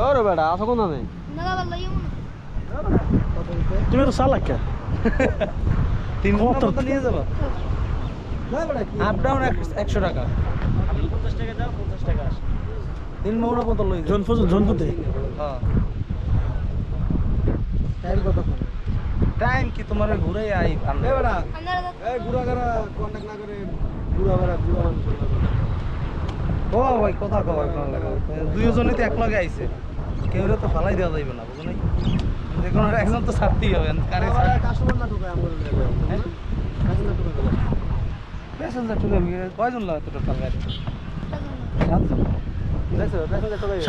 ওরে বেটা আসো কোন নেই তুমি তো চালাক কে 3 কত? ঘন্টা মতো নিয়ে যাবা আপ ডাউন 100 টাকা 50 টাকা দাও 50 টাকা আসে 3 মাওনা মতো লই যাও জনপদে হ্যাঁ টাইম কতক্ষণ টাইম কি তোমার ঘুরে আই আমরা এ বেটা এই গুড়া গাড়া কন্টাক্ট না করে গুড়া বেড়া গুড়া মানুষ ও ভাই কথা কও আপনার লাগা দুইজনই তো এক লগে আইছে কেউরে তো ফালাই দেওয়া যাইবে না বুঝো নাই যে কোনো একজন তো ছাড়তেই হবে কারে কাস্টমার না ঢোকায় আমরা কাস্টমার ঢোকায় প্যাসেঞ্জার ঢুকে কয়জন লাগে তো টোটাল গাড়ি 7 জন দেখছো প্যাসেঞ্জার ঢোকায়